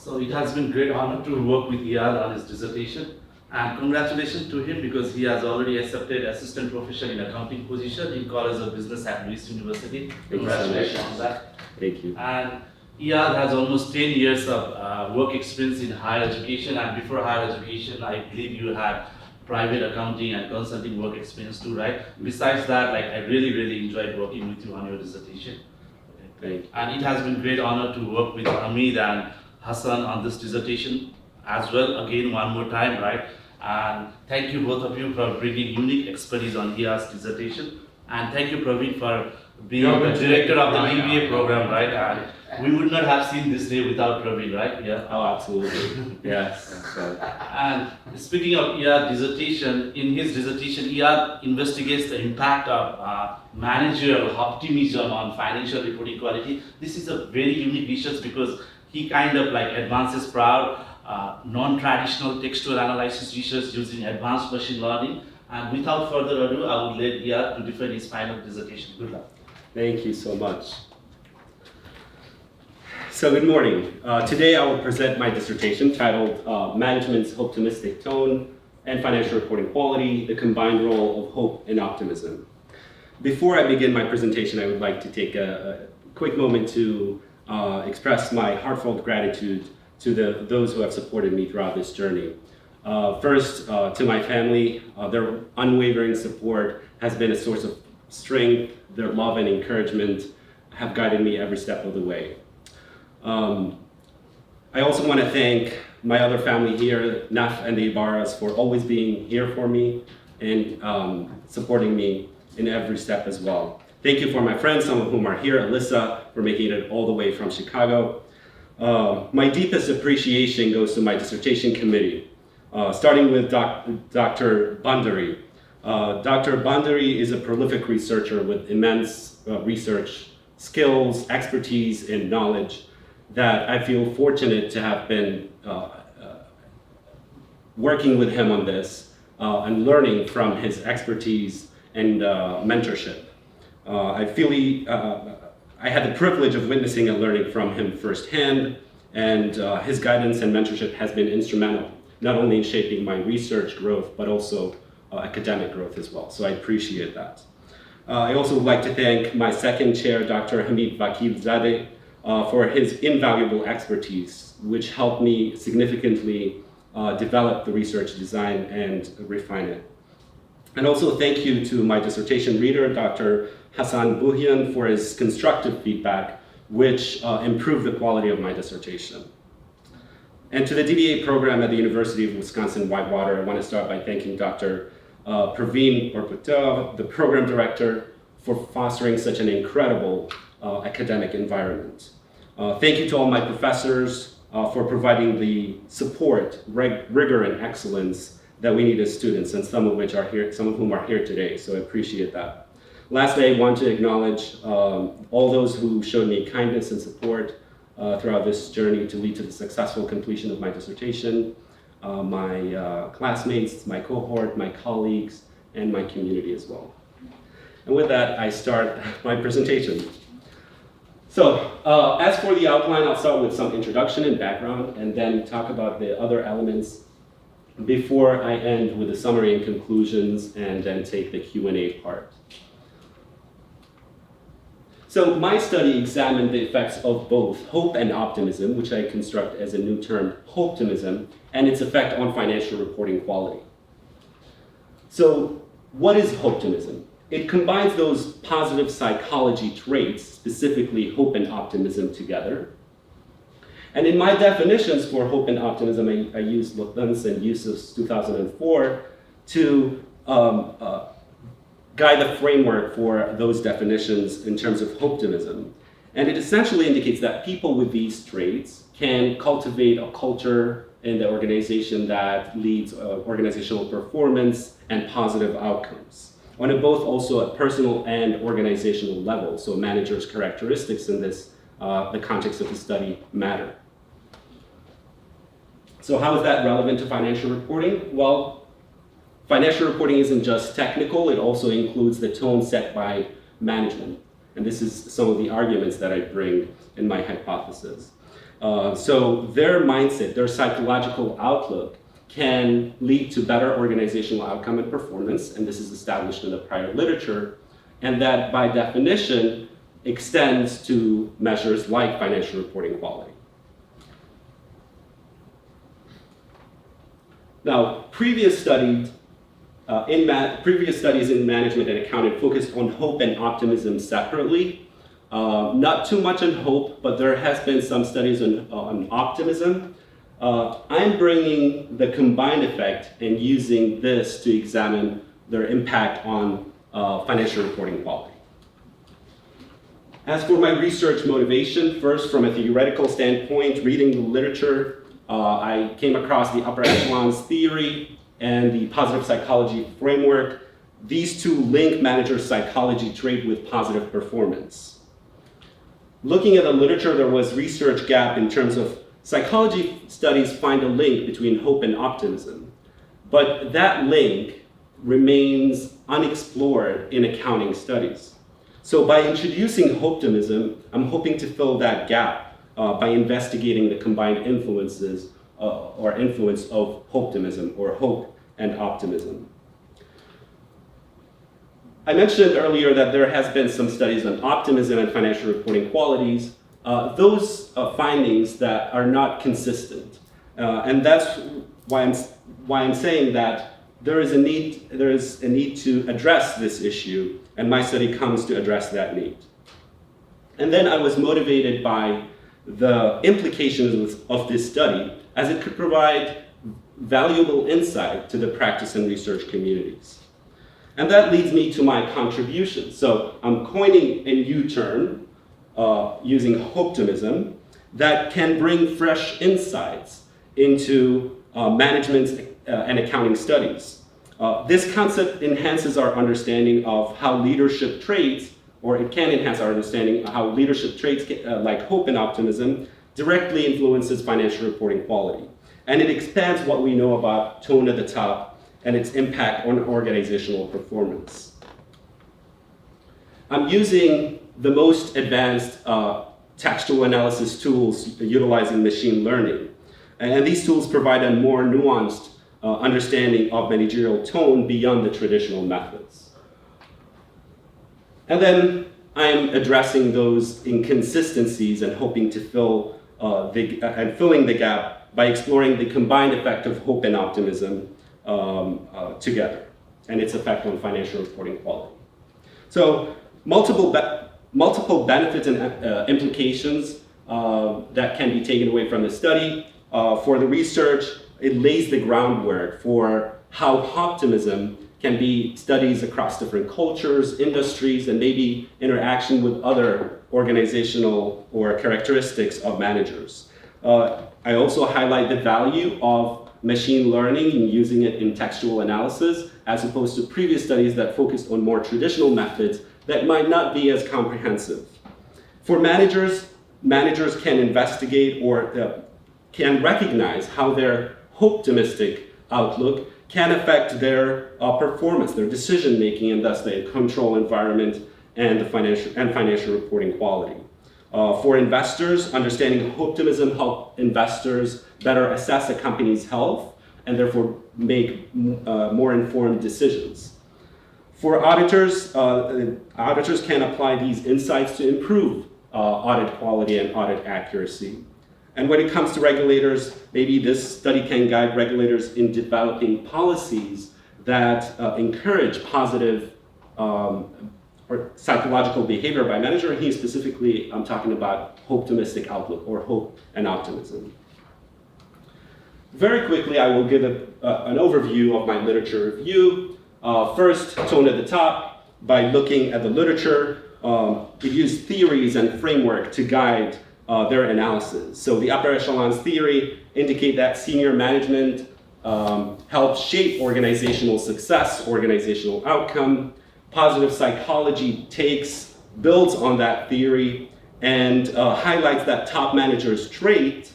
So it has been great honor to work with Iyad on his dissertation, and congratulations to him because he has already accepted assistant professor in accounting position in College of Business at Lewis University. Congratulations on that. Thank you. And Iyad has almost 10 years of work experience in higher education, and before higher education, I believe you had private accounting and consulting work experience too, right? Besides that, like I really enjoyed working with you on your dissertation. Thank you. And it has been great honor to work with Hamid and Hassan on this dissertation as well, again one more time, right? And thank you both of you for bringing unique expertise on Iyad's dissertation. And thank you Praveen for being the director of the DBA program, right? And we would not have seen this day without Praveen, right? Yeah. Oh, absolutely. Yes. And speaking of Iyad's dissertation, in his dissertation, Iyad investigates the impact of managerial optimism on financial reporting quality. This is a very unique research because he kind of like advances proud non-traditional textual analysis research using advanced machine learning. And without further ado, I would let Iyad to defend his final dissertation. Good luck. Thank you so much. So good morning. Today I will present my dissertation titled Management's Optimistic Tone and Financial Reporting Quality, the Combined Role of Hope and Optimism. Before I begin my presentation, I would like to take a quick moment to express my heartfelt gratitude to those who have supported me throughout this journey. First, to my family, their unwavering support has been a source of strength. Their love and encouragement have guided me every step of the way. I also want to thank my other family here, Naf and the Ibaras, for always being here for me and supporting me in every step as well. Thank you for my friends, some of whom are here, Alyssa, for making it all the way from Chicago. My deepest appreciation goes to my dissertation committee, starting with Dr. Bandari. Dr. Bandari is a prolific researcher with immense research skills, expertise, and knowledge that I feel fortunate to have been working with him on this and learning from his expertise and mentorship. I had the privilege of witnessing and learning from him firsthand, and his guidance and mentorship has been instrumental, not only in shaping my research growth, but also academic growth as well. So I appreciate that. I also would like to thank my second chair, Dr. Hamid Vakilzadeh, for his invaluable expertise, which helped me significantly develop the research design and refine it. And also thank you to my dissertation reader, Dr. Hassan Buhian, for his constructive feedback, which improved the quality of my dissertation. And to the DBA program at the University of Wisconsin-Whitewater, I want to start by thanking Dr. Praveen Orputer, the program director, for fostering such an incredible academic environment. Thank you to all my professors for providing the support, rigor, and excellence that we need as students, and some of whom are here today, so I appreciate that. Lastly, I want to acknowledge all those who showed me kindness and support throughout this journey to lead to the successful completion of my dissertation, my classmates, my cohort, my colleagues, and my community as well. And with that, I start my presentation. So, as for the outline, I'll start with some introduction and background, and then talk about the other elements before I end with a summary and conclusions, and then take the Q&A part. So my study examined the effects of both hope and optimism, which I construct as a new term, hoptimism, and its effect on financial reporting quality. So what is hoptimism? It combines those positive psychology traits, specifically hope and optimism, together. And in my definitions for hope and optimism, I used Lewbel and Yusuf's 2004 to guide the framework for those definitions in terms of hoptimism. And it essentially indicates that people with these traits can cultivate a culture in the organization that leads organizational performance and positive outcomes on both also a personal and organizational level. So managers' characteristics in this, the context of the study, matter. So how is that relevant to financial reporting? Well, financial reporting isn't just technical, it also includes the tone set by management. And this is some of the arguments that I bring in my hypothesis. So their mindset, their psychological outlook can lead to better organizational outcome and performance, and this is established in the prior literature, and that by definition extends to measures like financial reporting quality. Now, previous studies in management and accounting focused on hope and optimism separately. Not too much on hope, but there has been some studies on optimism. I'm bringing the combined effect and using this to examine their impact on financial reporting quality. As for my research motivation, first from a theoretical standpoint, reading the literature, I came across the upper echelons theory and the positive psychology framework. These two link manager psychology trait with positive performance. Looking at the literature, there was research gap in terms of psychology studies find a link between hope and optimism, but that link remains unexplored in accounting studies. So by introducing hoptimism, I'm hoping to fill that gap by investigating the combined influences or influence of hoptimism or hope and optimism. I mentioned earlier that there has been some studies on optimism and financial reporting qualities. Those findings that are not consistent, and that's why I'm saying that there is a need to address this issue, and my study comes to address that need. And then I was motivated by the implications of this study, as it could provide valuable insight to the practice and research communities. And that leads me to my contribution. So I'm coining a new term using hoptimism that can bring fresh insights into management and accounting studies. This concept enhances our understanding of how leadership traits, or it can enhance our understanding of how leadership traits like hope and optimism directly influences financial reporting quality. And it expands what we know about tone at the top and its impact on organizational performance. I'm using the most advanced textual analysis tools utilizing machine learning. And these tools provide a more nuanced understanding of managerial tone beyond the traditional methods. And then I'm addressing those inconsistencies and hoping to filling the gap by exploring the combined effect of hope and optimism together, and its effect on financial reporting quality. So multiple benefits and implications that can be taken away from the study. For the research, it lays the groundwork for how optimism can be studies across different cultures, industries, and maybe interaction with other organizational or characteristics of managers. I also highlight the value of machine learning and using it in textual analysis, as opposed to previous studies that focused on more traditional methods that might not be as comprehensive. For managers can investigate or can recognize how their optimistic outlook can affect their performance, their decision-making, and thus the control environment and the financial reporting quality. For investors, understanding optimism helps investors better assess a company's health and therefore make more informed decisions. For auditors, auditors can apply these insights to improve audit quality and audit accuracy. And when it comes to regulators, maybe this study can guide regulators in developing policies that encourage positive or psychological behavior by manager, and here specifically I'm talking about optimistic outlook or hope and optimism. Very quickly, I will give an overview of my literature review. First, tone at the top, by looking at the literature, it used theories and framework to guide their analysis. So the upper echelons theory indicate that senior management helps shape organizational success, organizational outcome. Positive psychology builds on that theory and highlights that top managers' traits,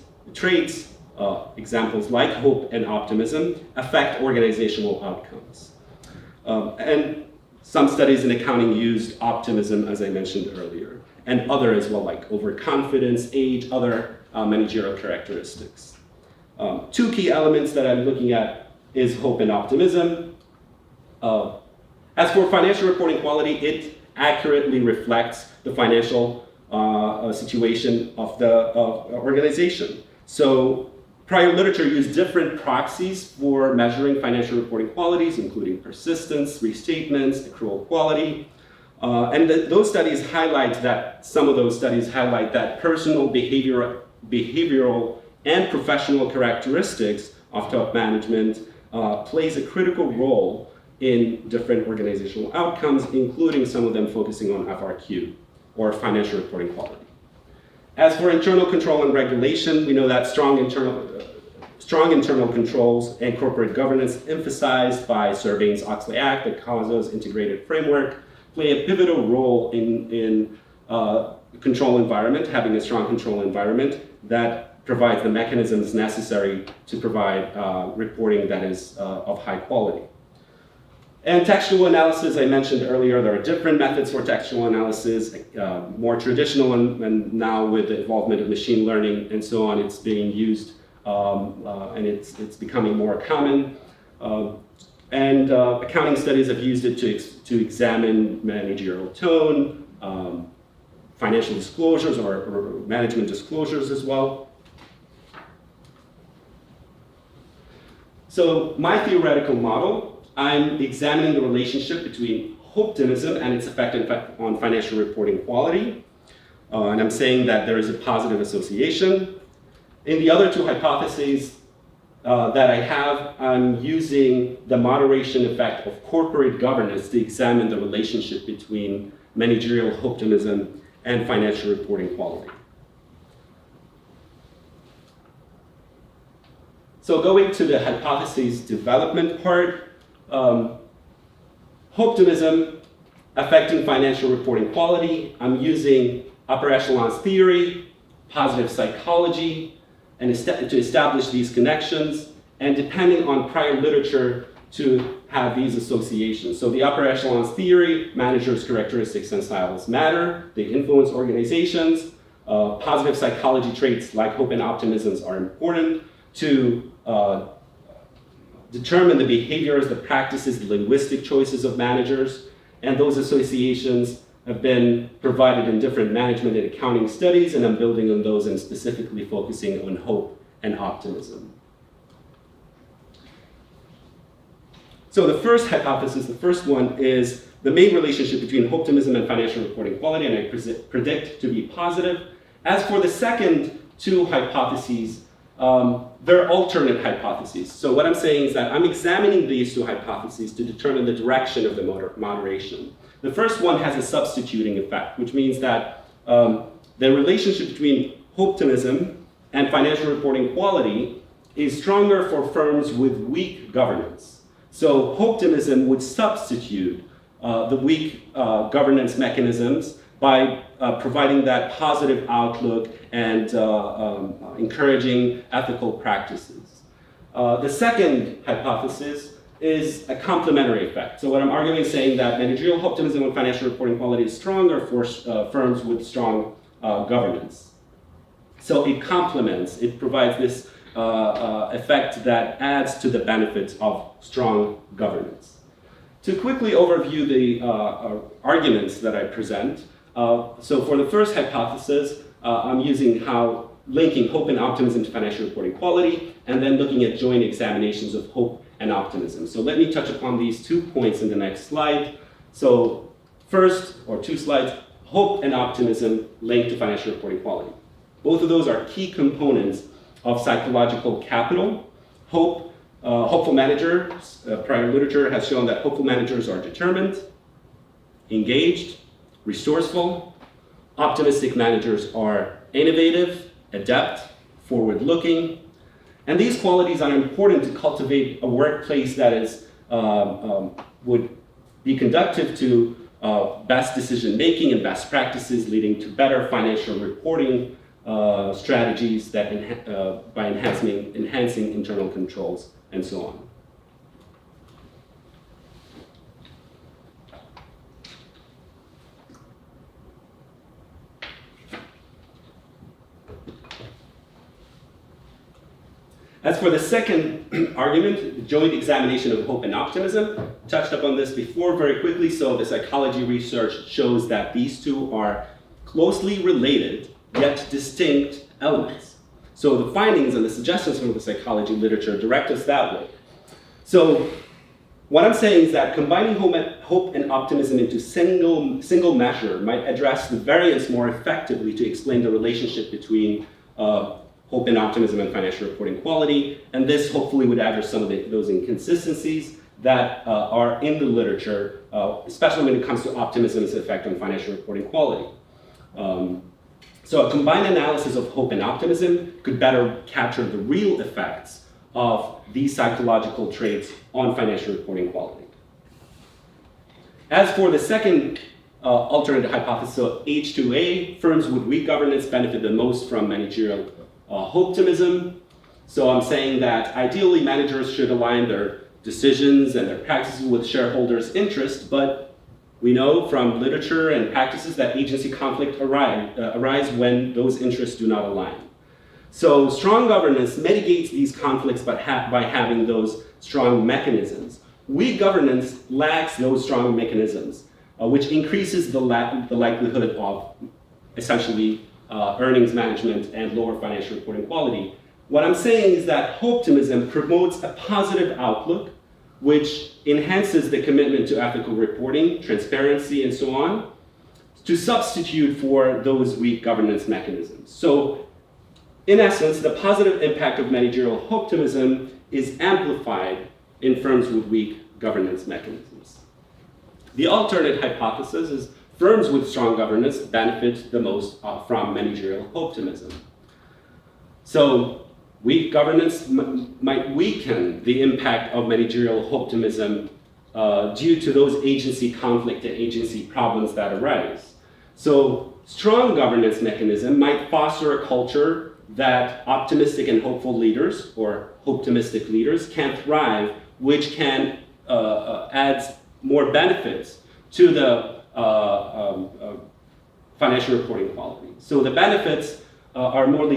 examples like hope and optimism, affect organizational outcomes. And some studies in accounting used optimism, as I mentioned earlier, and other as well, like overconfidence, age, other managerial characteristics. Two key elements that I'm looking at is hope and optimism. As for financial reporting quality, it accurately reflects the financial situation of the organization. So prior literature used different proxies for measuring financial reporting qualities, including persistence, restatements, accrual quality. And those studies highlight that, some of those studies highlight that personal behavioral and professional characteristics of top management plays a critical role in different organizational outcomes, including some of them focusing on FRQ, or financial reporting quality. As for internal control and regulation, we know that strong internal controls and corporate governance emphasized by Sarbanes-Oxley Act, the CASA's integrated framework, play a pivotal role in control environment, having a strong control environment that provides the mechanisms necessary to provide reporting that is of high quality. And textual analysis, I mentioned earlier, there are different methods for textual analysis, more traditional, and now with the involvement of machine learning and so on, it's being used and it's becoming more common. Accounting studies have used it to examine managerial tone, financial disclosures or management disclosures as well. So my theoretical model, I'm examining the relationship between hoptimism and its effect on financial reporting quality. And I'm saying that there is a positive association. In the other two hypotheses that I have, I'm using the moderation effect of corporate governance to examine the relationship between managerial hoptimism and financial reporting quality. So going to the hypotheses development part, hoptimism affecting financial reporting quality, I'm using upper echelons theory, positive psychology, and to establish these connections, and depending on prior literature to have these associations. So the upper echelons theory, managers' characteristics and styles matter, they influence organizations, positive psychology traits like hope and optimism are important to determine the behaviors, the practices, the linguistic choices of managers, and those associations have been provided in different management and accounting studies, and I'm building on those and specifically focusing on hope and optimism. So the first hypothesis, the first one, is the main relationship between hoptimism and financial reporting quality, and I predict to be positive. As for the second two hypotheses, they're alternate hypotheses. So what I'm saying is that I'm examining these two hypotheses to determine the direction of the moderation. The first one has a substituting effect, which means that the relationship between hoptimism and financial reporting quality is stronger for firms with weak governance. So hoptimism would substitute the weak governance mechanisms by providing that positive outlook and encouraging ethical practices. The second hypothesis is a complementary effect. So what I'm arguing is saying that managerial optimism and financial reporting quality is stronger for firms with strong governance. So it complements, it provides this effect that adds to the benefits of strong governance. To quickly overview the arguments that I present, so for the first hypothesis, I'm using how linking hope and optimism to financial reporting quality, and then looking at joint examinations of hope and optimism. So let me touch upon these 2 points in the next slide. So first, or 2 slides, hope and optimism linked to financial reporting quality. Both of those are key components of psychological capital. Hopeful managers, prior literature has shown that hopeful managers are determined, engaged, resourceful. Optimistic managers are innovative, adept, forward-looking. And these qualities are important to cultivate a workplace that is would be conducive to best decision-making and best practices, leading to better financial reporting strategies that by enhancing internal controls and so on. As for the second argument, the joint examination of hope and optimism, touched upon this before very quickly, so the psychology research shows that these two are closely related, yet distinct elements. So the findings and the suggestions from the psychology literature direct us that way. So what I'm saying is that combining hope and optimism into single measure might address the variance more effectively to explain the relationship between hope and optimism and financial reporting quality, and this hopefully would address some of those inconsistencies that are in the literature, especially when it comes to optimism's effect on financial reporting quality. So a combined analysis of hope and optimism could better capture the real effects of these psychological traits on financial reporting quality. As for the second alternative hypothesis, so H2A, firms with weak governance benefit the most from managerial hoptimism. So I'm saying that ideally managers should align their decisions and their practices with shareholders' interests, but we know from literature and practices that agency conflict arise when those interests do not align. So strong governance mitigates these conflicts by having those strong mechanisms. Weak governance lacks those strong mechanisms, which increases the likelihood of essentially earnings management and lower financial reporting quality. What I'm saying is that hoptimism promotes a positive outlook, which enhances the commitment to ethical reporting, transparency, and so on, to substitute for those weak governance mechanisms. So, in essence, the positive impact of managerial hoptimism is amplified in firms with weak governance mechanisms. The alternate hypothesis is firms with strong governance benefit the most from managerial optimism. So weak governance might weaken the impact of managerial optimism due to those agency conflict and agency problems that arise. So strong governance mechanism might foster a culture that optimistic and hopeful leaders or optimistic leaders can thrive, which can add more benefits to the financial reporting quality. So the benefits are more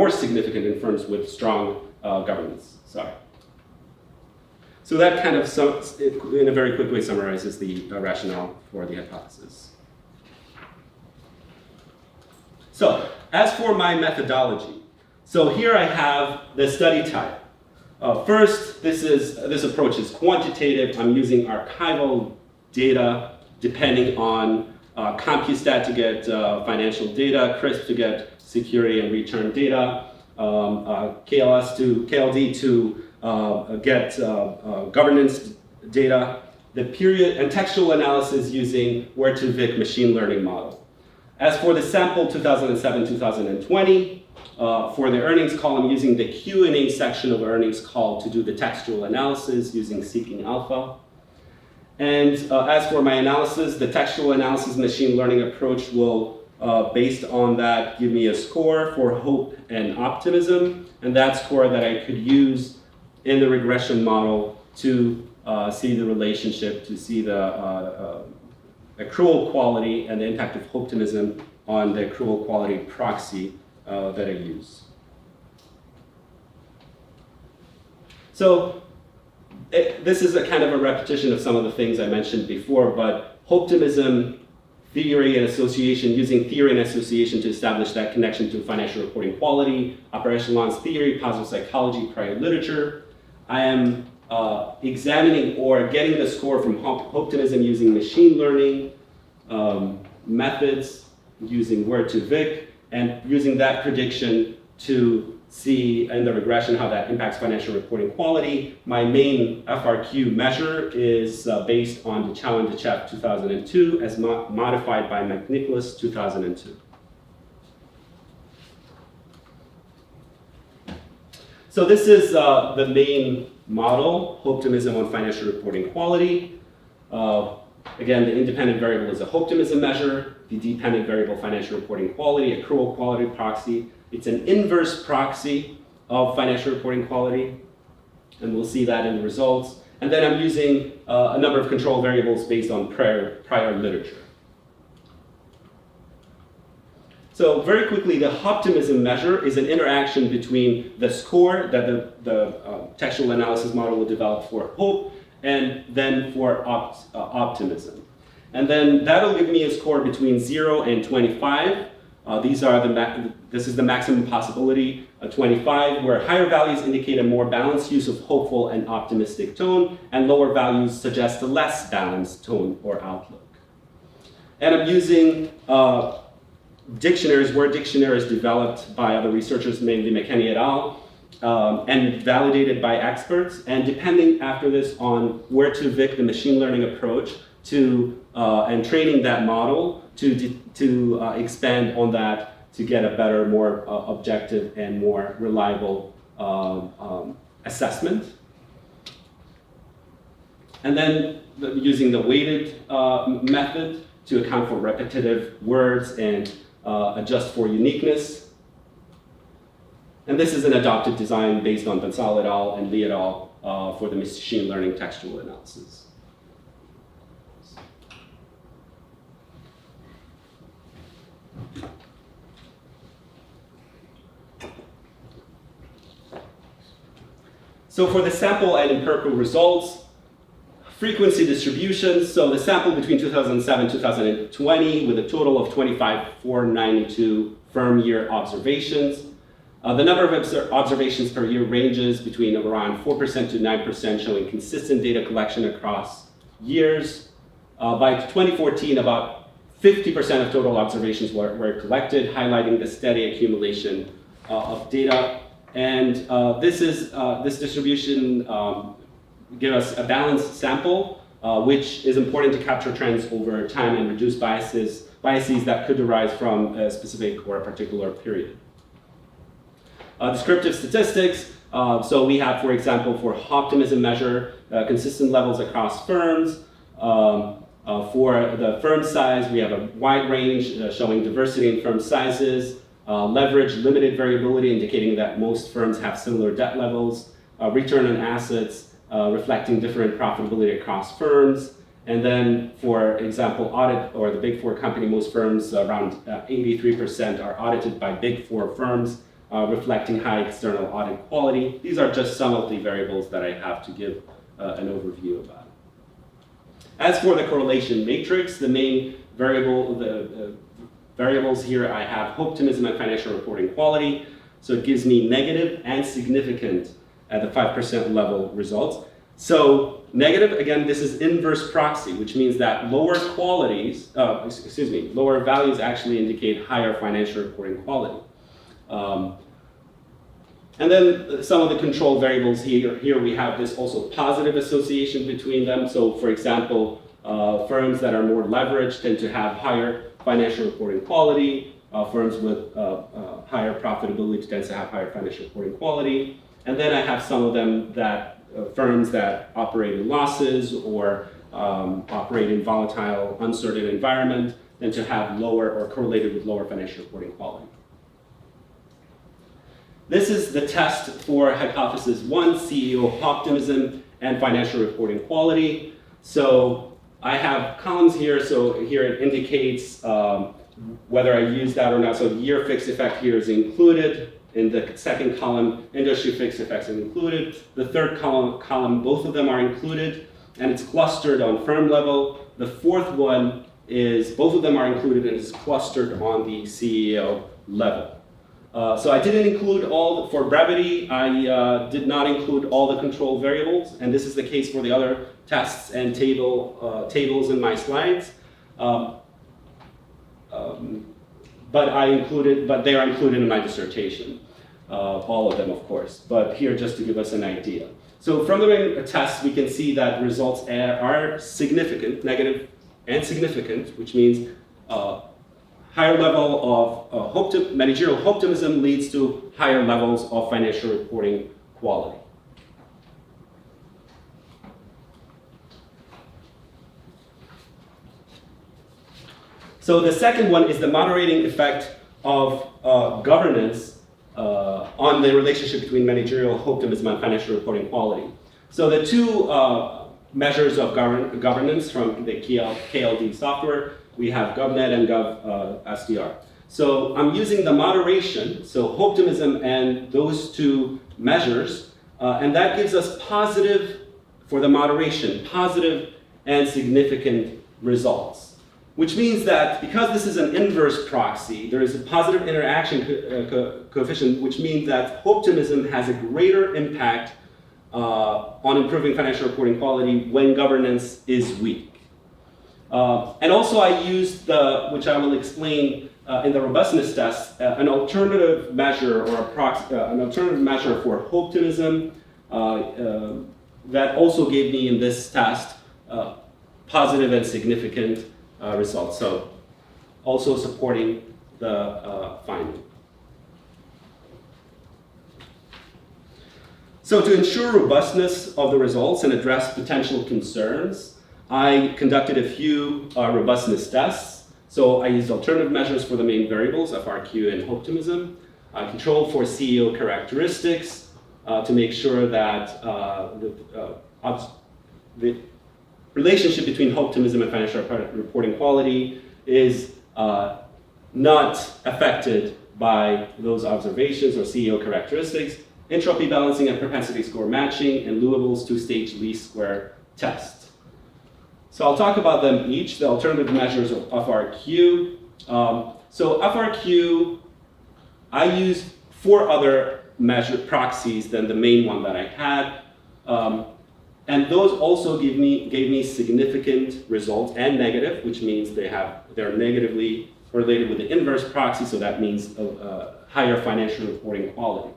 significant in firms with strong governance. Sorry. So that kind of, in a very quick way, summarizes the rationale for the hypothesis. So as for my methodology, so here I have the study type. First, this approach is quantitative. I'm using archival data depending on CompuStat to get financial data, CRISP to get security and return data, KLD to get governance data, the period and textual analysis using Where-to-Vic machine learning model. As for the sample 2007-2020, for the earnings call, I'm using the Q&A section of earnings call to do the textual analysis using Seeking Alpha. And as for my analysis, the textual analysis machine learning approach will, based on that, give me a score for hope and optimism, and that score that I could use in the regression model to see the relationship, to see the accrual quality and the impact of optimism on the accrual quality proxy that I use. So this is a kind of a repetition of some of the things I mentioned before, but optimism theory and association, using theory and association to establish that connection to financial reporting quality, upper echelons theory, positive psychology, prior literature. I am examining or getting the score from optimism using machine learning methods, using Where-to-Vic, and using that prediction to see in the regression how that impacts financial reporting quality. My main FRQ measure is based on the Challenge Chap 2002 as modified by McNicholas 2002. So this is the main model, optimism on financial reporting quality. Again, the independent variable is a optimism measure, the dependent variable financial reporting quality, accrual quality proxy. It's an inverse proxy of financial reporting quality, and we'll see that in the results. And then I'm using a number of control variables based on prior literature. So very quickly, the hoptimism measure is an interaction between the score that the textual analysis model will develop for hope and then for optimism. And then that'll give me a score between 0 and 25. This is the maximum possibility, 25, where higher values indicate a more balanced use of hopeful and optimistic tone, and lower values suggest a less balanced tone or outlook. And I'm using dictionaries, word dictionaries developed by other researchers, mainly McKinney et al., and validated by experts. And depending after this on where to pick the machine learning approach and training that model to expand on that to get a better, more objective and more reliable assessment. And then using the weighted method to account for repetitive words and adjust for uniqueness. And this is an adopted design based on Bensal et al. And Lee et al. For the machine learning textual analysis. So for the sample and empirical results, frequency distributions, so the sample between 2007 and 2020 with a total of 25,492 firm year observations. The number of observations per year ranges between around 4% to 9%, showing consistent data collection across years. By 2014, about 50% of total observations were collected, highlighting the steady accumulation of data. And this distribution gives us a balanced sample, which is important to capture trends over time and reduce biases that could arise from a specific or a particular period. Descriptive statistics. So we have, for example, for optimism measure, consistent levels across firms. For the firm size, we have a wide range showing diversity in firm sizes. Leverage, limited variability, indicating that most firms have similar debt levels. Return on assets, reflecting different profitability across firms. And then, for example, audit or the Big Four company, most firms, around 83% are audited by Big Four firms, reflecting high external audit quality. These are just some of the variables that I have to give an overview about. As for the correlation matrix, the main variables here, I have hoptimism and financial reporting quality. So it gives me negative and significant at the 5% level results. So negative, again, this is inverse proxy, which means that lower values actually indicate higher financial reporting quality. And then some of the control variables here we have this also positive association between them. So for example, firms that are more leveraged tend to have higher financial reporting quality. Firms with higher profitability tend to have higher financial reporting quality. And then I have some of them that firms that operate in losses or operate in volatile, uncertain environment tend to have lower or correlated with lower financial reporting quality. This is the test for hypothesis 1, CEO optimism and financial reporting quality. So I have columns here. So here it indicates whether I use that or not. So the year fixed effect here is included. In the second column, industry fixed effects is included. The third column, both of them are included, and it's clustered on firm level. The fourth one is both of them are included and is clustered on the CEO level. So I didn't include for brevity, I did not include all the control variables, and this is the case for the other tests and tables in my slides. But they are included in my dissertation, all of them, of course. But here, just to give us an idea. So from the tests, we can see that results are significant, negative and significant, which means higher level of managerial optimism leads to higher levels of financial reporting quality. So the second one is the moderating effect of governance on the relationship between managerial optimism and financial reporting quality. So the two measures of governance from the KLD software, we have GovNet and GovSDR. So I'm using the moderation, so hoptimism and those two measures, and that gives us positive, for the moderation, positive and significant results. Which means that because this is an inverse proxy, there is a positive interaction coefficient, which means that hoptimism has a greater impact on improving financial reporting quality when governance is weak. And also I used which I will explain in the robustness test, an alternative measure or an alternative measure for hoptimism that also gave me in this test positive and significant results. So also supporting the finding. So to ensure robustness of the results and address potential concerns, I conducted a few robustness tests. So I used alternative measures for the main variables, FRQ and hoptimism. I controlled for CEO characteristics to make sure that the relationship between hoptimism and financial reporting quality is not affected by those observations or CEO characteristics, entropy balancing and propensity score matching, and Lewbel's two-stage least square test. So I'll talk about them each, the alternative measures of FRQ. So FRQ, I used 4 other proxies than the main one that I had. And those also gave me significant results and negative, which means they're negatively related with the inverse proxy, so that means higher financial reporting quality.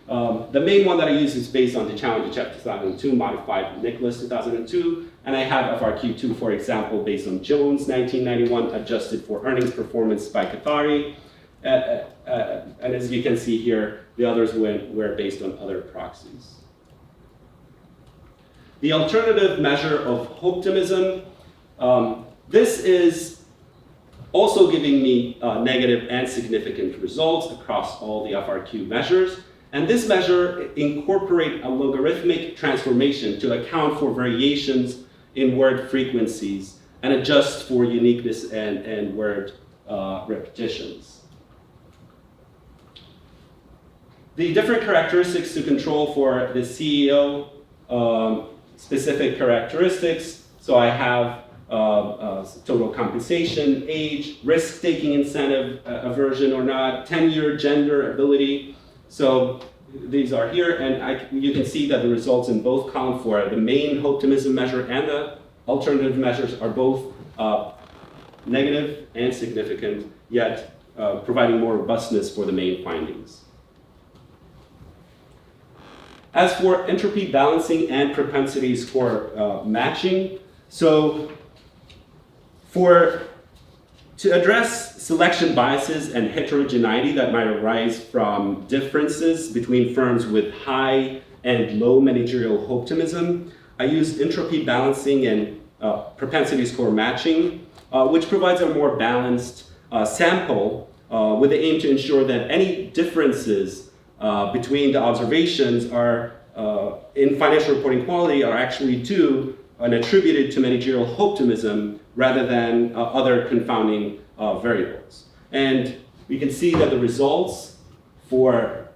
The main one that I use is based on the Challenge Check 2002, modified with Nicholas 2002, and I have FRQ2, for example, based on Jones 1991, adjusted for earnings performance by Kathari. And as you can see here, the others were based on other proxies. The alternative measure of hoptimism, this is also giving me negative and significant results across all the FRQ measures. And this measure incorporates a logarithmic transformation to account for variations in word frequencies and adjust for uniqueness and word repetitions. The different characteristics to control for the CEO specific characteristics. So I have total compensation, age, risk-taking incentive, aversion or not, tenure, gender, ability. So these are here, and you can see that the results in both column for the main hoptimism measure and the alternative measures are both negative and significant, yet providing more robustness for the main findings. As for entropy balancing and propensity score matching, so to address selection biases and heterogeneity that might arise from differences between firms with high and low managerial hoptimism, I used entropy balancing and propensity score matching, which provides a more balanced sample with the aim to ensure that any differences between the observations are in financial reporting quality are actually due and attributed to managerial hoptimism rather than other confounding variables. And we can see that the results for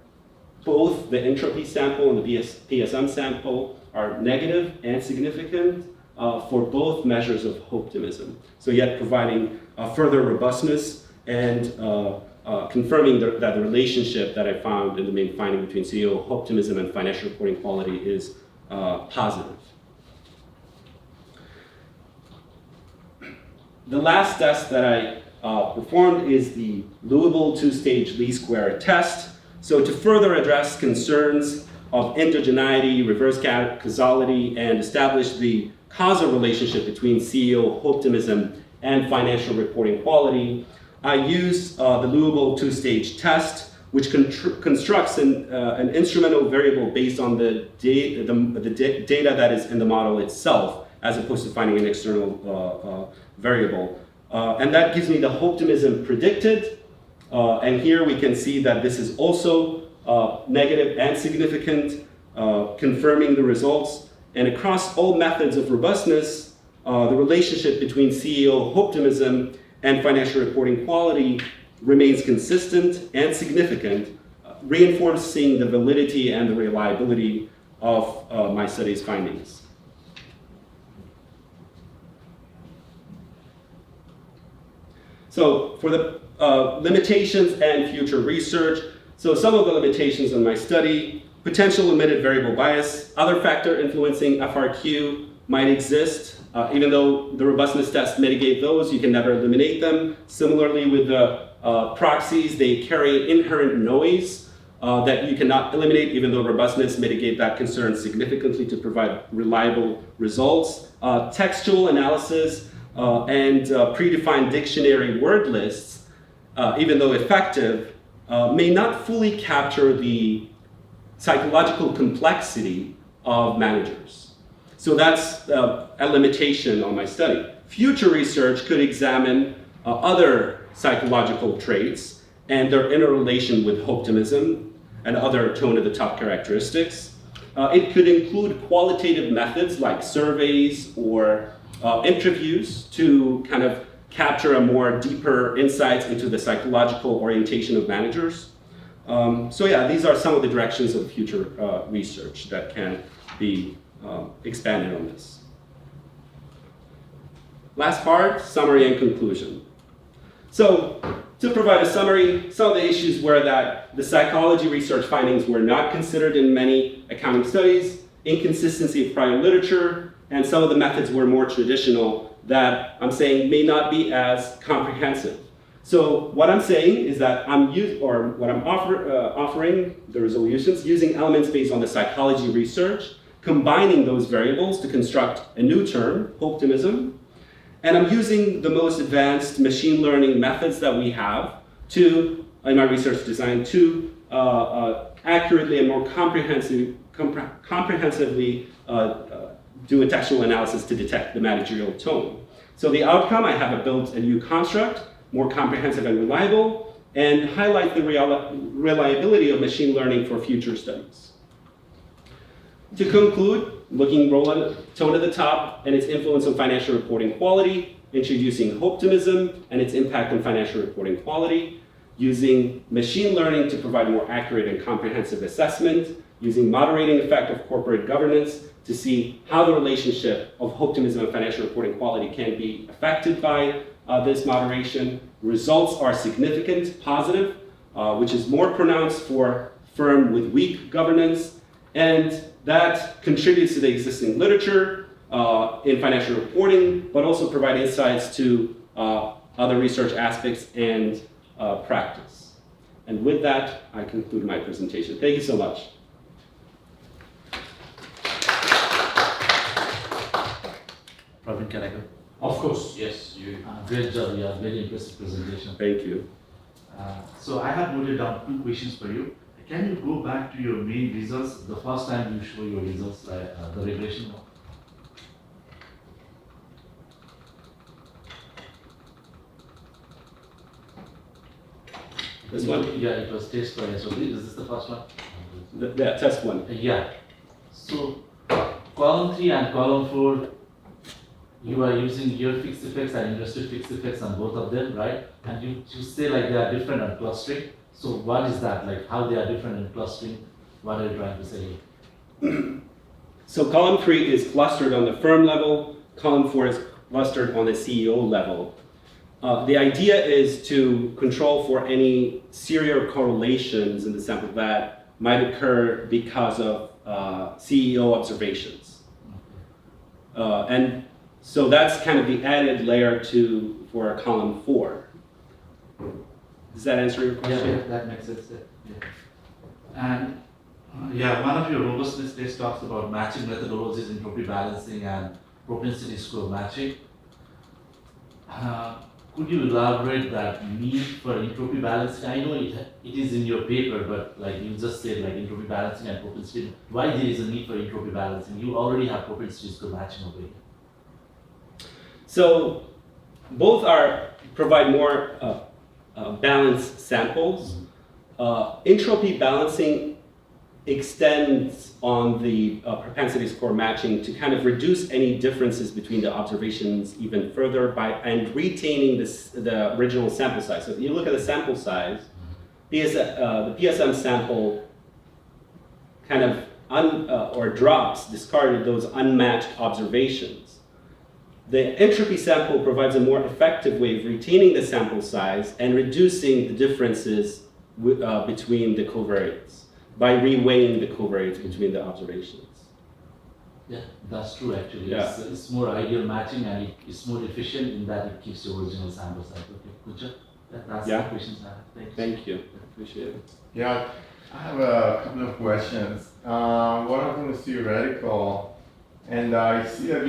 both the entropy sample and the PSM sample are negative and significant for both measures of hoptimism. So yet providing further robustness and confirming that the relationship that I found in the main finding between CEO hoptimism and financial reporting quality is positive. The last test that I performed is the Lewbel two-stage least square test. So to further address concerns of endogeneity, reverse causality, and establish the causal relationship between CEO optimism and financial reporting quality, I used the Lewbel two-stage test, which constructs an instrumental variable based on the data that is in the model itself, as opposed to finding an external variable. And that gives me the optimism predicted. And here we can see that this is also negative and significant, confirming the results. And across all methods of robustness, the relationship between CEO optimism and financial reporting quality remains consistent and significant, reinforcing the validity and the reliability of my study's findings. So for the limitations and future research, so some of the limitations in my study: potential omitted variable bias, other factor influencing FRQ might exist. Even though the robustness tests mitigate those, you can never eliminate them. Similarly with the proxies, they carry inherent noise that you cannot eliminate, even though robustness mitigate that concern significantly to provide reliable results. Textual analysis and predefined dictionary word lists, even though effective, may not fully capture the psychological complexity of managers. So that's a limitation on my study. Future research could examine other psychological traits and their interrelation with hoptimism and other tone-at-the-top characteristics. It could include qualitative methods like surveys or interviews to kind of capture a more deeper insights into the psychological orientation of managers. So yeah, these are some of the directions of future research that can be expanded on this. Last part, summary and conclusion. So to provide a summary, some of the issues were that the psychology research findings were not considered in many accounting studies, inconsistency of prior literature, and some of the methods were more traditional that I'm saying may not be as comprehensive. So what I'm saying is that offering the resolutions using elements based on the psychology research, combining those variables to construct a new term, hoptimism, and I'm using the most advanced machine learning methods that we have in my research design to accurately and more comprehensively do a textual analysis to detect the managerial tone. So the outcome, I have built a new construct, more comprehensive and reliable, and highlight the reliability of machine learning for future studies. To conclude, looking tone at the top and its influence on financial reporting quality, introducing hoptimism and its impact on financial reporting quality, using machine learning to provide more accurate and comprehensive assessment, using moderating effect of corporate governance to see how the relationship of hoptimism and financial reporting quality can be affected by this moderation. Results are significant, positive, which is more pronounced for firm with weak governance, and that contributes to the existing literature in financial reporting, but also provide insights to other research aspects and practice. And with that, I conclude my presentation. Thank you so much. Praveen, can I go? Of course, yes. Great job, yeah, very impressive presentation. Thank you. So I have noted down 2 questions for you. Can you go back to your main results, the first time you show your results, the regression one? This one? Yeah, it was test for SOB. Is this the first one? Yeah, test one. Yeah. So column 3 and column 4, you are using year fixed effects and industry fixed effects on both of them, right? And you say like they are different on clustering. So what is that? Like how they are different in clustering? What are you trying to say here? So column 3 is clustered on the firm level. Column 4 is clustered on the CEO level. The idea is to control for any serial correlations in the sample that might occur because of CEO observations. And so that's kind of the added layer for column 4. Does that answer your question? Yeah, that makes sense. Yeah. And one of your robustness tests talks about matching methodologies, entropy balancing, and propensity score matching. Could you elaborate that need for entropy balancing? I know it is in your paper, but like you just said, like entropy balancing and propensity. Why there is a need for entropy balancing? You already have propensity score matching over here. So both provide more balanced samples. Entropy balancing extends on the propensity score matching to kind of reduce any differences between the observations even further and retaining the original sample size. So if you look at the sample size, the PSM sample kind of discarded those unmatched observations. The entropy sample provides a more effective way of retaining the sample size and reducing the differences between the covariates by reweighing the covariates between the observations. Yeah, that's true actually. Yeah. It's more ideal matching and it's more efficient in that it keeps the original sample size. Okay, good job. That's the questions I have. Thank you. Appreciate it. Yeah, I have a couple of questions. One of them is theoretical, and I see that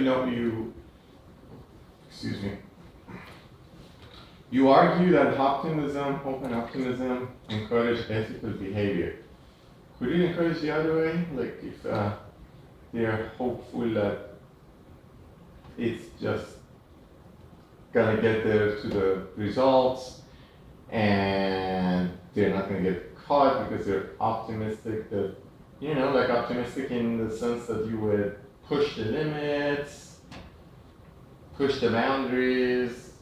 you argue that optimism, hope and optimism encourage ethical behavior. Could it encourage the other way? Like if they're hopeful that it's just gonna get there to the results and they're not gonna get caught because they're optimistic that, like optimistic in the sense that you would push the limits, push the boundaries.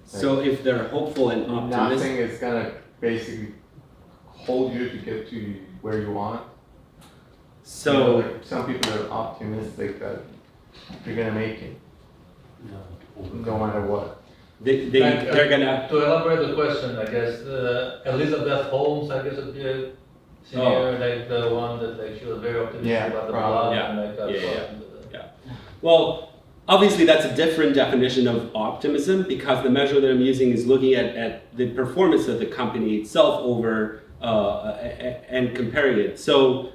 So if they're hopeful and optimistic, Nothing is gonna basically hold you to get to where you want. so Like some people are optimistic that they're gonna make it, no matter what. they're gonna. To elaborate the question, I guess Elizabeth Holmes, I guess would be a scenario like the one that like she was very optimistic Yeah, about the probably. blood and like Well, obviously that's a different definition of optimism because the measure that I'm using is looking at the performance of the company itself over and comparing it. So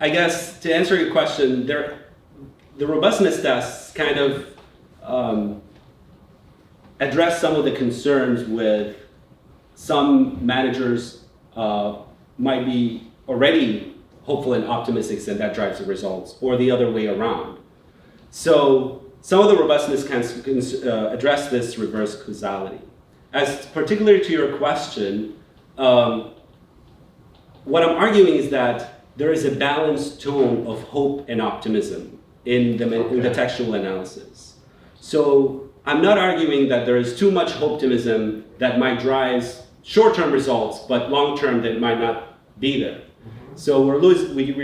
I guess to answer your question, the robustness tests kind of address some of the concerns with some managers might be already hopeful and optimistic and that drives the results, or the other way around. So some of the robustness can address this reverse causality. As particular to your question, what I'm arguing is that there is a balanced tone of hope and optimism in the textual analysis. So I'm not arguing that there is too much hoptimism that might drive short-term results, but long-term that might not be there. So we're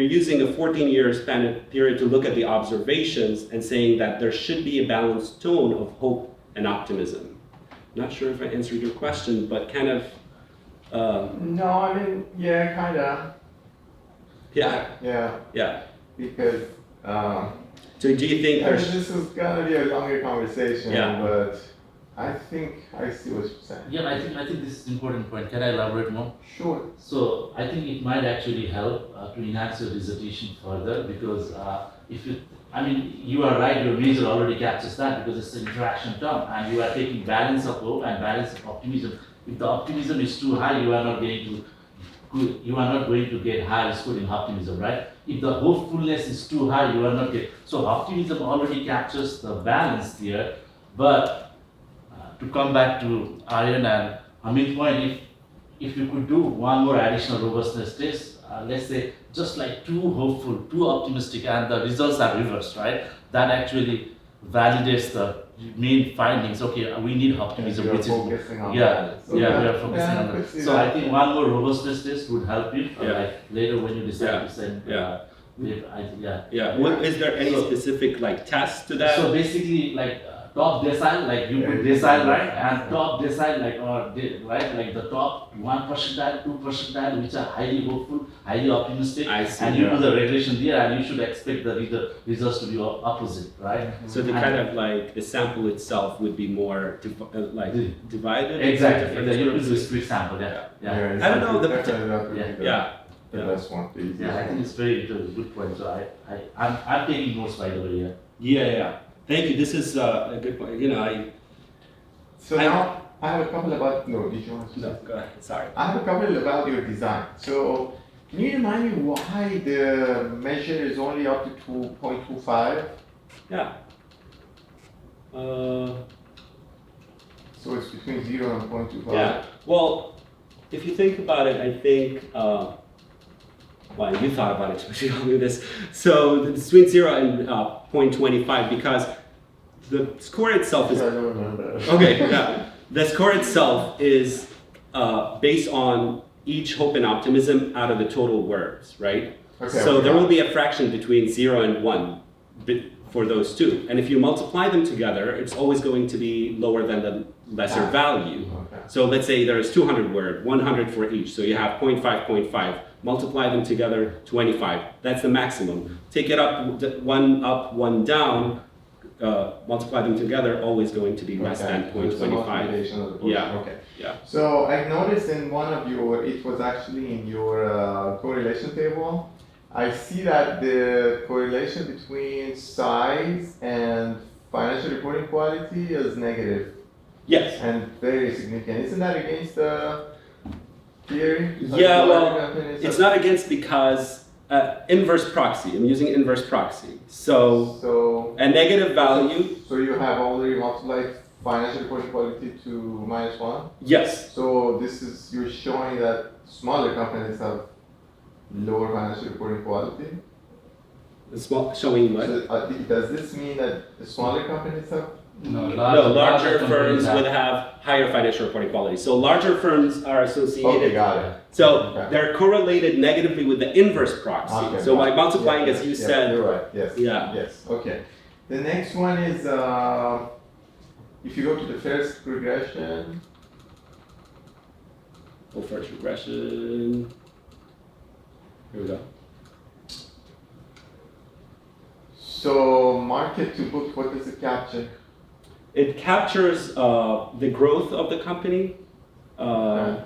using a 14-year span of period to look at the observations and saying that there should be a balanced tone of hope and optimism. Not sure if I answered your question, but kind of. No, I mean, yeah, kinda. Yeah. Yeah. Because. So do you think there's? This is gonna be a longer conversation, Yeah. but I think I see what you're saying. Yeah, I think this is an important point. Can I elaborate more? Sure. So I think it might actually help to enhance your dissertation further because you are right, your major already captures that because it's an interaction term and you are taking balance of hope and balance of optimism. If the optimism is too high, you are not going to get high score in optimism, right? If the hopefulness is too high, you are not getting. So optimism already captures the balance here, but to come back to Aryan and Amit's point, if you could do one more additional robustness test, let's say just like too hopeful, too optimistic, and the results are reversed, right? That actually validates the main findings. Okay, we need optimism, You're which focusing is on we are focusing on I could that. see So that. I think one more robustness test would help you, Yeah. like later when you decide Yeah. to send. Yeah. Yeah. Is there any So- specific test to that? So basically, like top decile, like you put decile, right? And top decile, like the top 1 percentile, 2 percentile, which are highly hopeful, highly optimistic. I see, And you yeah. do the regression there, and you should expect the results to be opposite, right? So the kind of like the sample itself would be more divided. Exactly. into You different do a split sample, yeah. It's I don't know, the definitely not gonna be the- Yeah. The Yeah. best one, the easiest Yeah, I think one. it's very good point. So I'm taking notes by the way. Yeah. Thank you. This is a good point. So now I have a couple about. No, did you want to? No, go ahead. Sorry. I have a couple about your design. So can you remind me why the measure is only up to 2.25? Yeah. So it's between 0 and 0.25. Yeah. Well, if you think about it, I think Well, you thought about it, but you all knew this. So between 0 and 0.25, because the score itself is I don't remember. okay. Yeah, the score itself is based on each hope and optimism out of the total words, right? Okay, So okay. there will be a fraction between 0 and 1 for those two, and if you multiply them together, it's always going to be lower than the lesser value. Okay. So let's say there is 200 words, 100 for each. So you have 0.5, 0.5. Multiply them together, 25. That's the maximum. Take it up, one down. Multiply them together, always going to be less than So it's a 0.25. multiplication of the portion. Yeah. Okay. Yeah. So I noticed in one of your, it was actually in your correlation table. I see that the correlation between size and financial reporting quality is negative Yes. and very significant. Isn't that against the theory? Yeah, well, companies it's have- not against because inverse proxy. I'm using inverse proxy. So a negative value. So you have already multiplied financial reporting quality to -1. Yes. So this is, you're showing that smaller companies have lower financial reporting quality. Small, showing what? So, does this mean that the smaller companies have? No, No, larger companies firms have- would have higher financial reporting quality. So larger firms are associated. Okay, got it. So Okay. they're correlated negatively with the inverse proxy. Okay, So by got it. multiplying, Yeah, as you yeah, said, you're right. Yes. Yeah. Yes. Okay. The next one is if you go to the first regression. first regression. Here we go. So market to book, what does it capture? It captures the growth of the company. Okay.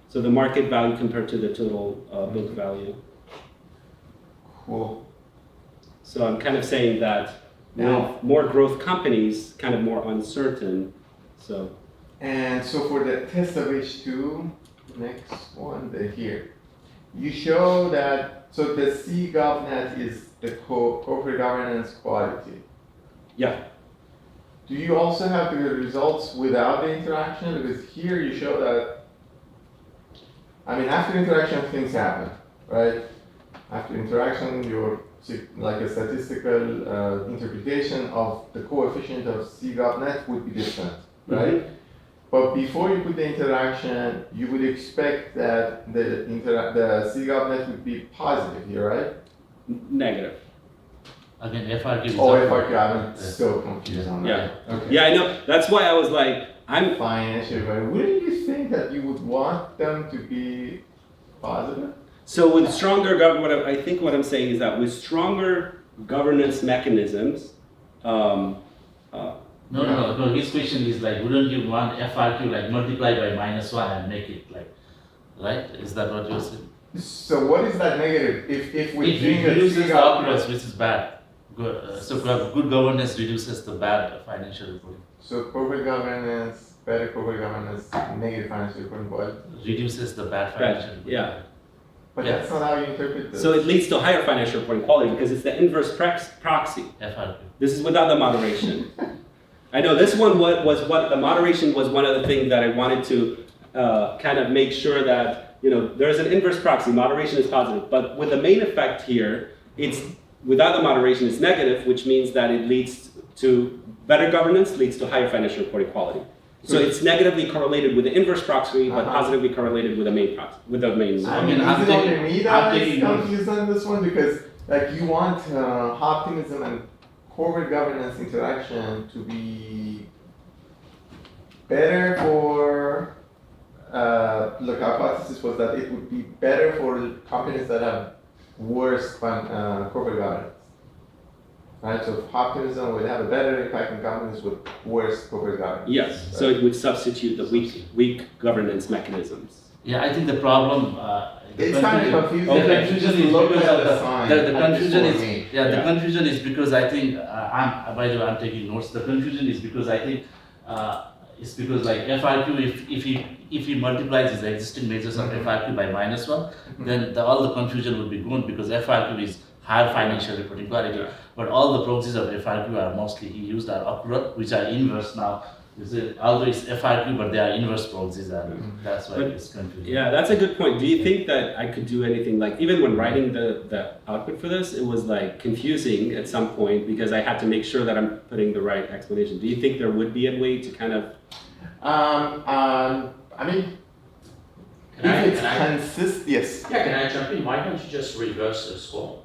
So the market value compared to the total book value. Cool. So I'm kind of saying that Now- with more growth companies, kind of more uncertain. So And so for the test of H2, next one, here, you show that, so the CGovNet is the corporate governance quality. yeah, Do you also have the results without the interaction? Because here you show that, I mean, after interaction, things happen, right? After interaction, you're like a statistical interpretation of the coefficient of CGovNet would be different, right? But before you put the interaction, you would expect that the CGovNet would be positive here, right? negative. Again, FRQ is Oh, up. FRQ, I'm so confused on Yeah. that. Okay. Yeah, I know. That's why I was like, I'm Financial, but wouldn't you think that you would want them to be positive? so with stronger I think what I'm saying is that with stronger governance mechanisms, No. His question is like, wouldn't you want FRQ like multiply by -1 and make it like, right? Is that what you're saying? So what is that negative? If we It think that reduces the CGov occurrence, which is bad. Good governance reduces the bad financial reporting. so corporate governance, better corporate governance, negative financial reporting quality. Reduces the bad financial reporting. yeah. But Yeah. that's not how you interpret this. So it leads to higher financial reporting quality because it's the inverse proxy. FRQ. This is without the moderation. I know this one was what the moderation was one of the things that I wanted to kind of make sure that there's an inverse proxy. Moderation is positive, but with the main effect here, it's without the moderation it's negative, which means that it leads to better governance, leads to higher financial reporting quality. So it's negatively correlated with the inverse proxy, but positively correlated with the main proxy. With the main. I mean, I'm is it only taking- me I'm that is taking notes. confused on this one? Because like you want optimism and corporate governance interaction to be better for, look, our hypothesis was that it would be better for companies that have worse corporate governance. Right, so optimism would have a better impact on companies with worse corporate governance. Yes. So it would substitute the weak governance mechanisms. Yeah, I think the problem. It's kind of confusing. The Okay. confusion Just is look because at of the sign, the at least confusion for is me. the Yeah. confusion is because I think by the way I'm taking notes. The confusion is because I think it's because like FRQ if he multiplies his existing measures of FRQ by -1, then all the confusion would be gone because FRQ is higher financial reporting quality, but all the proxies of FRQ are mostly he used are accurate, which are inverse now. Although it's FRQ, but they are inverse proxies, and that's why But- it's confusing. Yeah, that's a good point. Do you think that I could do anything like, even when writing the output for this, it was like confusing at some point because I had to make sure that I'm putting the right explanation. Do you think there would be a way to kind of, I mean, if it's yes. Yeah, can I jump in? Why don't you just reverse the score?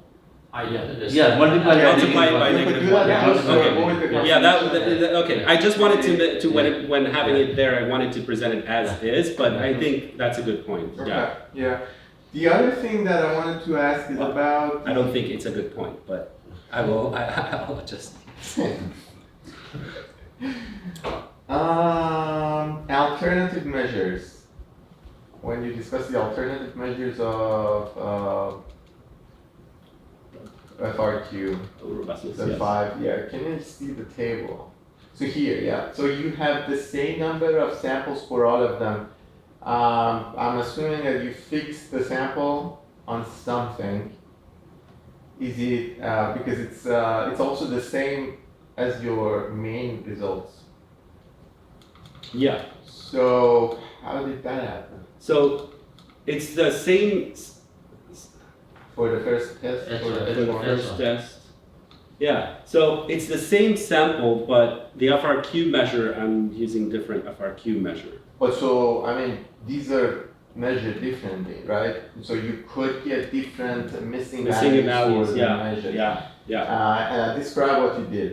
Yeah, multiply by multiply it by You could do that -1? just to Okay. avoid the Yeah, confusion. okay. I just wanted to when having it there, I wanted to present it as is, but I think that's a good point. Okay, Yeah, yeah. The other thing that I wanted to ask is about. I don't think it's a good point, but I'll just. Alternative measures. When you discuss the alternative measures of FRQ, Robustness, the yes. 5, yeah, can you see the table? So here, yeah, so you have the same number of samples for all of them. I'm assuming that you fix the sample on something. Is it, because it's also the same as your main results. Yeah. So how did that happen? So it's the same For the first test? That's Or the right. for the one? first test. Yeah. So it's the same sample, but the FRQ measure, I'm using different FRQ measure. But so, I mean, these are measured differently, right? So you could get different missing Missing values values. for the Yeah. measure. Yeah. Describe what you did.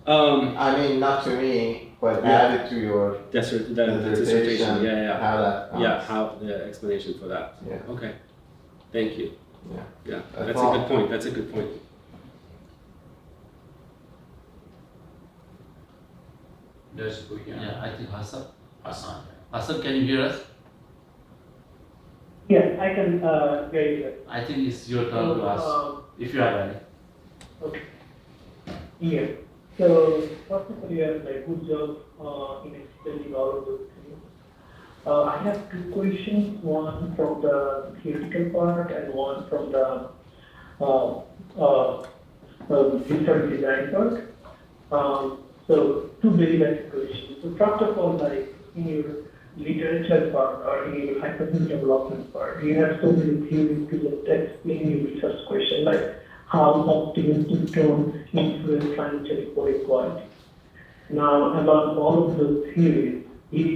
I mean, not to me, but Yeah. add it to your The dissertation. Yeah. how that Yeah. comes. How the explanation for that. Yeah. Okay. Thank you. Yeah. Yeah. That's That's all. a good point. That's a good point. There's a quick Yeah, I think Hassan. Hassan. Hassan, can you hear us? Yes, I can hear you. I think it's your turn to ask, if you are ready. Okay. Yeah. So first of all, you have like good job in explaining all of those things. I have two questions. One from the theoretical part and one from the research design part. So two very basic questions. So first of all, like in your literature part or in your hypothesis development part, you have so many theories to just explain your research question, like how optimistic tone influence financial reporting quality. Now, among all of those theories, if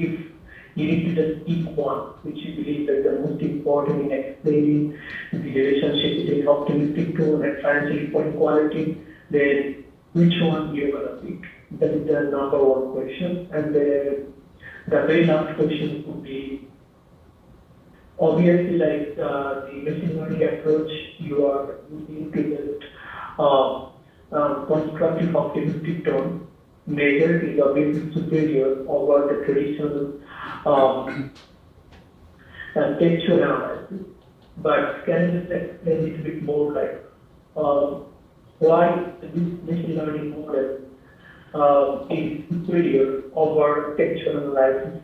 you need to just pick one, which you believe is the most important in explaining the relationship between optimistic tone and financial reporting quality, then which one you're gonna pick? That is the number one question. And then the very last question would be, obviously, like the machine learning approach, you are using to just constructive optimistic tone measure is obviously superior over the traditional textual analysis. But can you just explain a little bit more, like why this machine learning model is superior over textual analysis?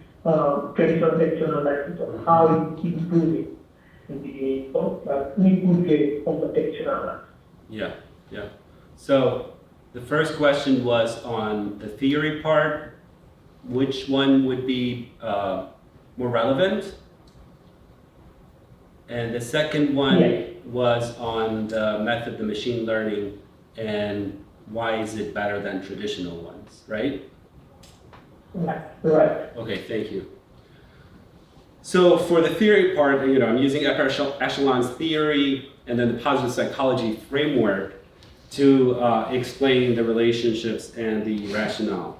Traditional textual analysis, or how it's improving in the input rate of the textual analysis. Yeah. So the first question was on the theory part. Which one would be more relevant? And the second one Yes. was on the method, the machine learning, and why is it better than traditional ones, right? Right. Okay, thank you. So for the theory part, I'm using upper echelon's theory and then the positive psychology framework to explain the relationships and the rationale.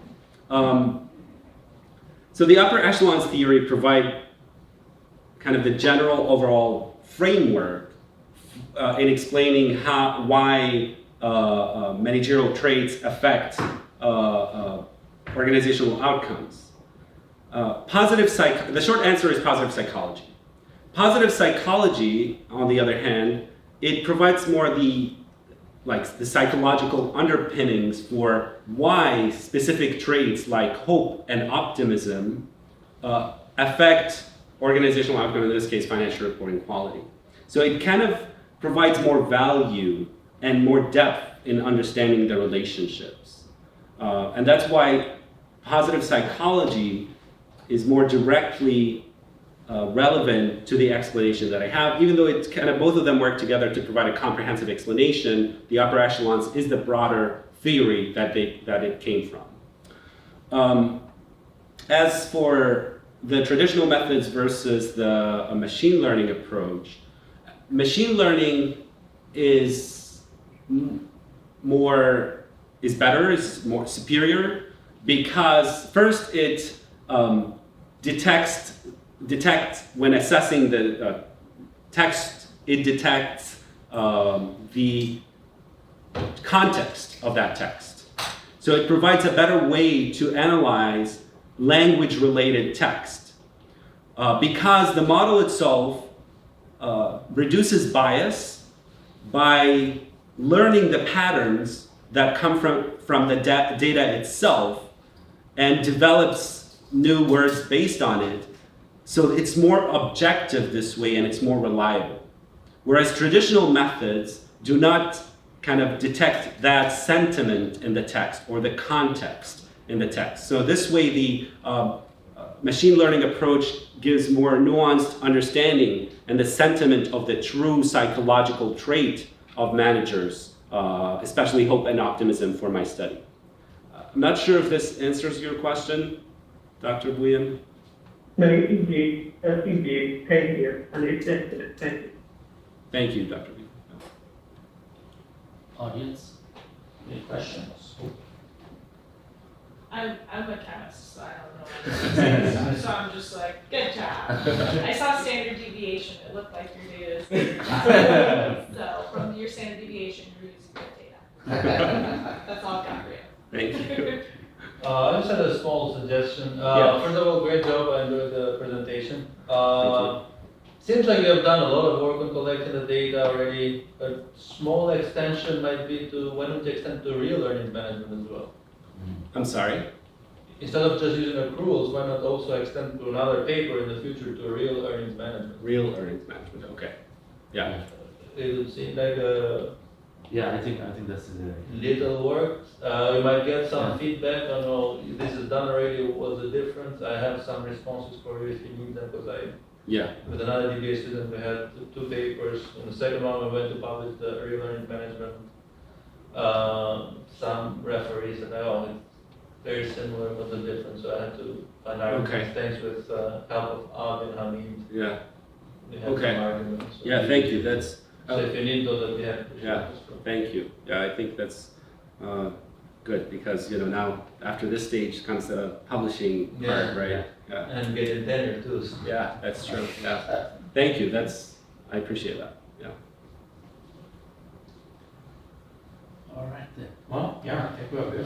So the upper echelon's theory provide kind of the general overall framework in explaining why managerial traits affect organizational outcomes. The short answer is positive psychology. Positive psychology, on the other hand, it provides more the psychological underpinnings for why specific traits like hope and optimism affect organizational outcome, in this case, financial reporting quality. So it kind of provides more value and more depth in understanding the relationships. And that's why positive psychology is more directly relevant to the explanation that I have, even though it's kind of both of them work together to provide a comprehensive explanation. The upper echelons is the broader theory that it came from. As for the traditional methods versus the machine learning approach, machine learning is more superior because first it detects when assessing the text, it detects the context of that text. So it provides a better way to analyze language-related text because the model itself reduces bias by learning the patterns that come from the data itself and develops new words based on it. So it's more objective this way and it's more reliable. Whereas traditional methods do not kind of detect that sentiment in the text or the context in the text. So this way the machine learning approach gives more nuanced understanding and the sentiment of the true psychological trait of managers, especially hope and optimism for my study. I'm not sure if this answers your question, Dr. Bouyan. No, indeed. Thank you. And it's excellent. Thank you. Thank you, Dr. Bouyan. Audience, any questions? I'm a chemist, so I don't know. So I'm just like, good job. I saw standard deviation. It looked like your data is standard deviation. So from your standard deviation, you're using good data. That's all I've got for you. Thank you. I just had a small suggestion. Yeah. First of all, great job. I enjoyed the presentation. Thank Seems like you have done a lot of work on collecting the data already. A small extension might be to, why don't you extend to real earnings management as well? I'm sorry? Instead of just using accruals, why not also extend to another paper in the future to real earnings management? Real earnings management, okay. Yeah. It would seem like a Yeah, I think that's the little work. You might get some feedback on, oh, this is done already, what's the difference? I have some responses for you if you need them, because Yeah. with another DBA student, we had two papers. In the second one, we went to publish the real earnings management. Some referees and it's very similar, what's the difference? So I had to find arguments. Okay. Thanks with help of Iyad and Hamid. Yeah. We had Okay. some arguments. So Yeah, thank you. That's So if you need those, I'd be happy to share Yeah. those. thank you. Yeah, I think that's good because now after this stage comes the publishing part, Yeah. right? Yeah. And getting tenure too. So. Yeah, that's true. Yeah. Thank you. I appreciate that. Yeah. All right then. Well, yeah, I think we're good.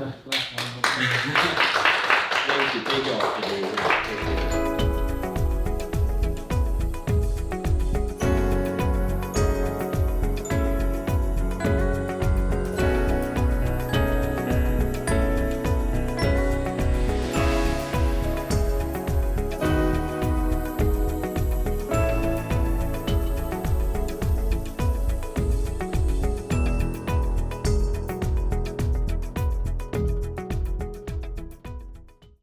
Thank you. Thank you all for doing that.